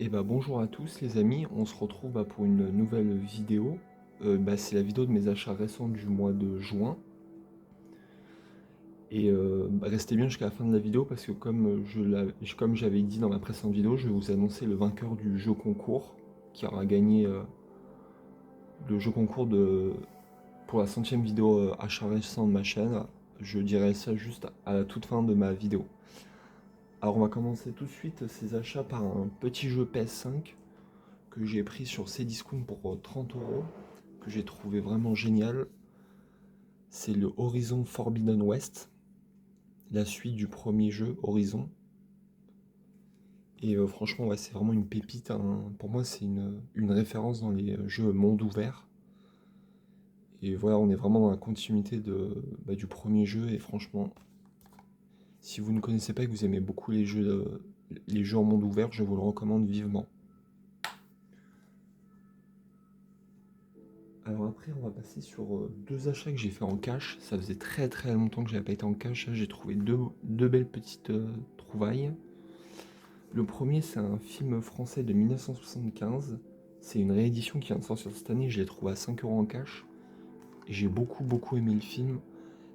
Et bah bonjour à tous les amis, on se retrouve pour une nouvelle vidéo. C'est la vidéo de mes achats récents du mois de juin. Et restez bien jusqu'à la fin de la vidéo parce que comme j'avais dit dans ma précédente vidéo, je vais vous annoncer le vainqueur du jeu concours qui aura gagné le jeu concours pour la centième vidéo achat récent de ma chaîne. Je dirai ça juste à la toute fin de ma vidéo. Alors on va commencer tout de suite ces achats par un petit jeu PS5 que j'ai pris sur Cdiscount pour 30 €, que j'ai trouvé vraiment génial. C'est le Horizon Forbidden West, la suite du premier jeu Horizon. Et franchement, ouais, c'est vraiment une pépite, hein. Pour moi, c'est une référence dans les jeux monde ouvert. Et voilà, on est vraiment dans la continuité du premier jeu. Et franchement, si vous ne connaissez pas et que vous aimez beaucoup les jeux en monde ouvert, je vous le recommande vivement. Alors après, on va passer sur deux achats que j'ai fait en cash. Ça faisait très très longtemps que j'avais pas été en cash. Là, j'ai trouvé deux belles petites trouvailles. Le premier, c'est un film français de 1975. C'est une réédition qui vient de sortir cette année. Je l'ai trouvé à 5 € en cash. Et j'ai beaucoup aimé le film.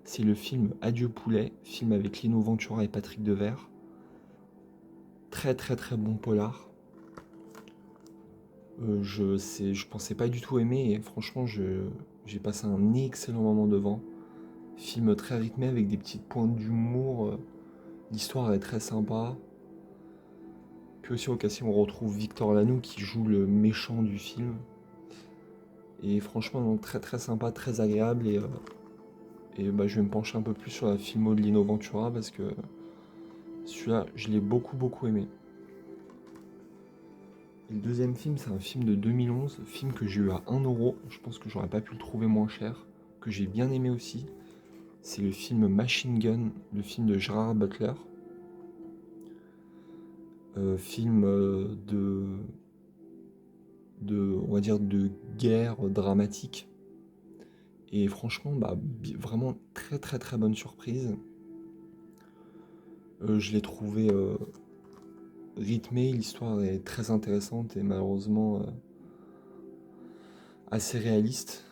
C'est le film Adieu Poulet, film avec Lino Ventura et Patrick Devers. Très bon polar. Je pensais pas du tout aimer et franchement, j'ai passé un excellent moment devant. Film très rythmé avec des petites pointes d'humour. L'histoire est très sympa. Puis aussi au casting, on retrouve Victor Lanoux qui joue le méchant du film. Et franchement, donc, très sympa, très agréable. Et je vais me pencher un peu plus sur la filmo de Lino Ventura parce que celui-là, je l'ai beaucoup aimé. Et le deuxième film, c'est un film de 2011, film que j'ai eu à 1 €. Je pense que j'aurais pas pu le trouver moins cher, que j'ai bien aimé aussi. C'est le film Machine Gun, le film de Gerard Butler. Film on va dire, de guerre dramatique. Et franchement, vraiment très bonne surprise. Je l'ai trouvé rythmé, l'histoire est très intéressante et malheureusement assez réaliste.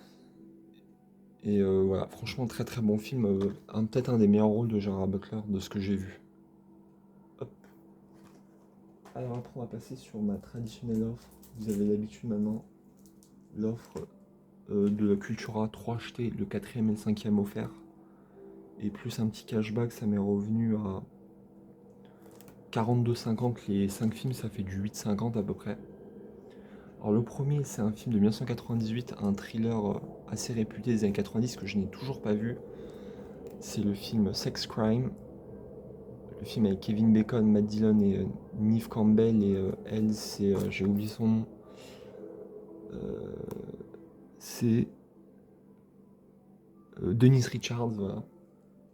Et voilà, franchement, très bon film. Peut-être un des meilleurs rôles de Gerard Butler de ce que j'ai vu. Hop. Alors après, on va passer sur ma traditionnelle offre. Vous avez l'habitude maintenant, l'offre de la Cultura, 3 achetés, le quatrième et le cinquième offert. Et plus un petit cashback, ça m'est revenu à 42,50. Les 5 films, ça fait du 8,50 à peu près. Alors le premier, c'est un film de 1998, un thriller assez réputé des années 90 que je n'ai toujours pas vu. C'est le film Sex Crime. Le film avec Kevin Bacon, Matt Dillon et Neve Campbell. Et elle, j'ai oublié son nom. C'est Denise Richards,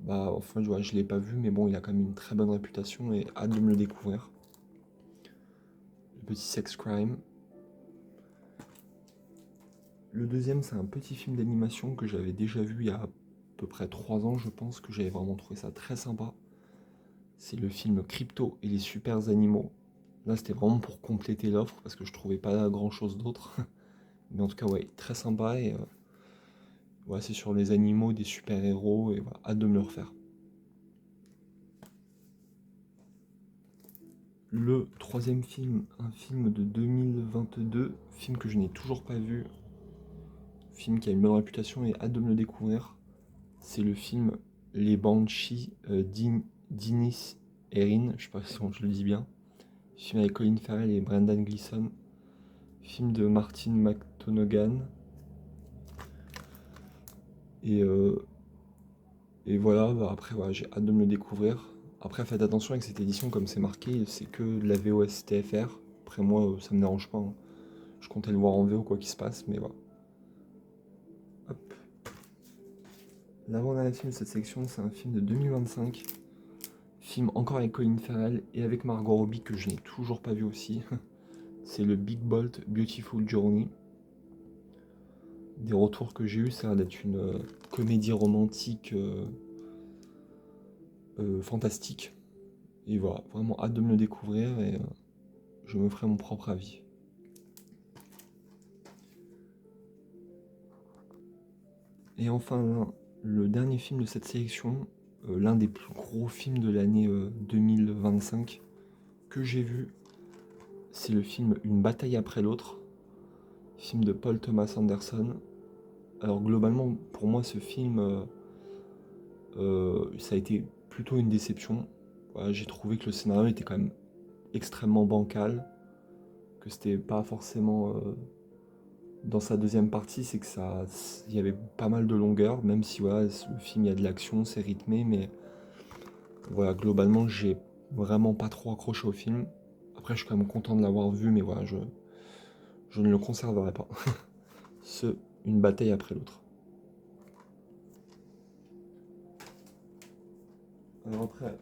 voilà. Enfin, je l'ai pas vu, mais bon, il a quand même une très bonne réputation et hâte de me le découvrir. Le petit Sex Crime. Le deuxième, c'est un petit film d'animation que j'avais déjà vu il y a à peu près 3 ans, je pense, que j'avais vraiment trouvé ça très sympa. C'est le film Crypto et les super animaux. Là, c'était vraiment pour compléter l'offre parce que je trouvais pas grand chose d'autre. Mais en tout cas, ouais, très sympa et ouais, c'est sur les animaux, des super-héros et voilà, hâte de me le refaire. Le troisième film, un film de 2022, film que je n'ai toujours pas vu, film qui a une bonne réputation et hâte de me le découvrir. C'est le film Les Banshees d'Inis Erin, je sais pas si je le dis bien. Film avec Colin Farrell et Brendan Gleeson. Film de Martin McTonaghan. Et, voilà, après voilà, j'ai hâte de me le découvrir. Après faites attention avec cette édition, comme c'est marqué, c'est que de la VOS TFR. Après moi, ça me dérange pas, hein. Je comptais le voir en VO quoi qu'il se passe, mais voilà. Hop. L'avant-dernier film de cette section, c'est un film de 2025. Film encore avec Colin Farrell et avec Margot Robbie que je n'ai toujours pas vu aussi. C'est le Big Bolt Beautiful Journey. Des retours que j'ai eu, ça a l'air d'être une comédie romantique fantastique. Et voilà, vraiment hâte de me le découvrir et je me ferai mon propre avis. Et enfin, le dernier film de cette sélection, l'un des plus gros films de l'année 2025 que j'ai vu, c'est le film Une bataille après l'autre, film de Paul Thomas Anderson. Alors globalement, pour moi, ce film, ça a été plutôt une déception. Voilà, j'ai trouvé que le scénario était quand même extrêmement bancal, que c'était pas forcément dans sa deuxième partie, c'est que ça, il y avait pas mal de longueur, même si voilà, le film il y a de l'action, c'est rythmé, mais voilà, globalement j'ai vraiment pas trop accroché au film. Après, je suis quand même content de l'avoir vu, mais voilà, je ne le conserverai pas. Une bataille après l'autre. Alors après,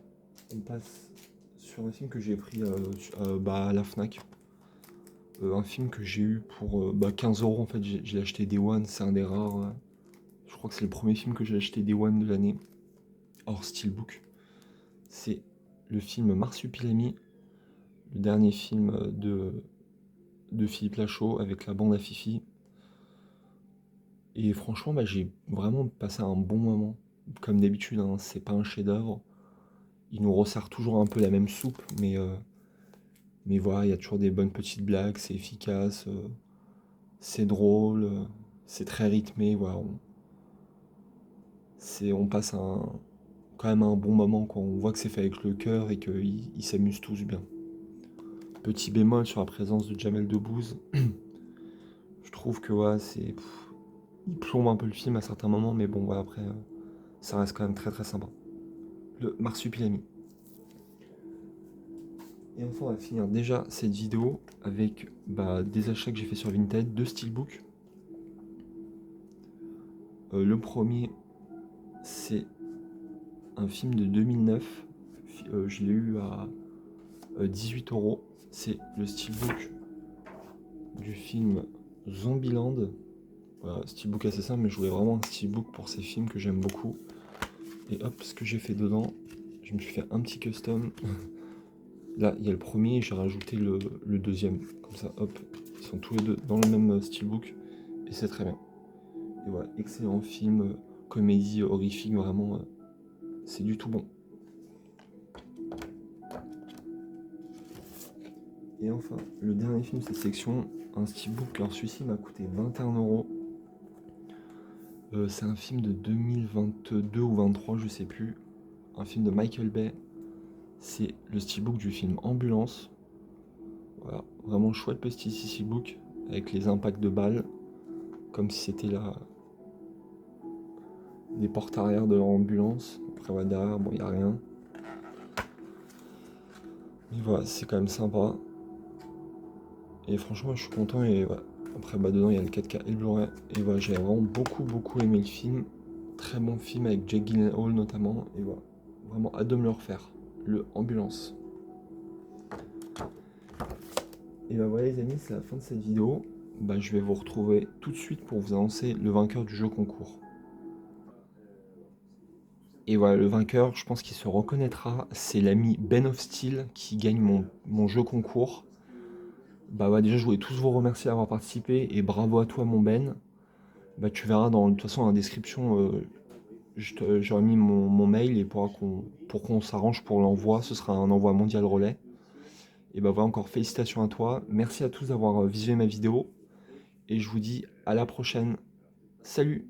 on passe sur un film que j'ai pris à la Fnac. Un film que j'ai eu pour 15 € en fait, j'ai acheté Day One, c'est un des rares. Je crois que c'est le premier film que j'ai acheté Day One de l'année, hors Steelbook. C'est le film Marsupilami, le dernier film de Philippe Lachaud avec la bande à Fifi. Et franchement, j'ai vraiment passé un bon moment. Comme d'habitude, hein, c'est pas un chef-d'œuvre. Il nous resserre toujours un peu la même soupe, mais voilà, il y a toujours des bonnes petites blagues, c'est efficace, c'est drôle, c'est très rythmé. Voilà, on passe quand même un bon moment quand on voit que c'est fait avec le cœur et qu'ils s'amusent tous bien. Petit bémol sur la présence de Jamel Debbouze. Je trouve que ouais, il plombe un peu le film à certains moments, mais bon, voilà, après, ça reste quand même très très sympa. Le Marsupilami. Et enfin, on va finir déjà cette vidéo avec des achats que j'ai fait sur Vinted, 2 steelbooks. Le premier, c'est un film de 2009. Je l'ai eu à 18 €. C'est le steelbook du film Zombieland. Voilà, steelbook assez simple, mais je voulais vraiment un steelbook pour ces films que j'aime beaucoup. Et hop, ce que j'ai fait dedans, je me suis fait un petit custom. Là, il y a le premier et j'ai rajouté le deuxième. Comme ça, hop, ils sont tous les deux dans le même steelbook et c'est très bien. Et voilà, excellent film, comédie horrifique, vraiment, c'est du tout bon. Et enfin, le dernier film de cette section, un steelbook, alors celui-ci m'a coûté 21 €. C'est un film de 2022 ou 2023, je sais plus. Un film de Michael Bay. C'est le steelbook du film Ambulance. Voilà, vraiment chouette petit steelbook avec les impacts de balles, comme si c'était les portes arrière de l'ambulance. Après, voilà, derrière, bon, il n'y a rien. Mais voilà, c'est quand même sympa. Et franchement, je suis content. Et voilà. Après, dedans, il y a le 4K et le Blu-ray. Et voilà, j'ai vraiment beaucoup aimé le film. Très bon film avec Jake Gyllenhaal notamment. Et voilà, vraiment hâte de me le refaire. Le Ambulance. Et voilà les amis, c'est la fin de cette vidéo. Je vais vous retrouver tout de suite pour vous annoncer le vainqueur du jeu concours. Et voilà, le vainqueur, je pense qu'il se reconnaîtra, c'est l'ami Ben of Steel qui gagne mon jeu concours. Déjà, je voulais tous vous remercier d'avoir participé et bravo à toi, mon Ben. Tu verras de toute façon, dans la description, j'aurai mis mon mail et pour qu'on s'arrange pour l'envoi, ce sera un envoi mondial relais. Et voilà, encore félicitations à toi. Merci à tous d'avoir visionné ma vidéo et je vous dis à la prochaine. Salut!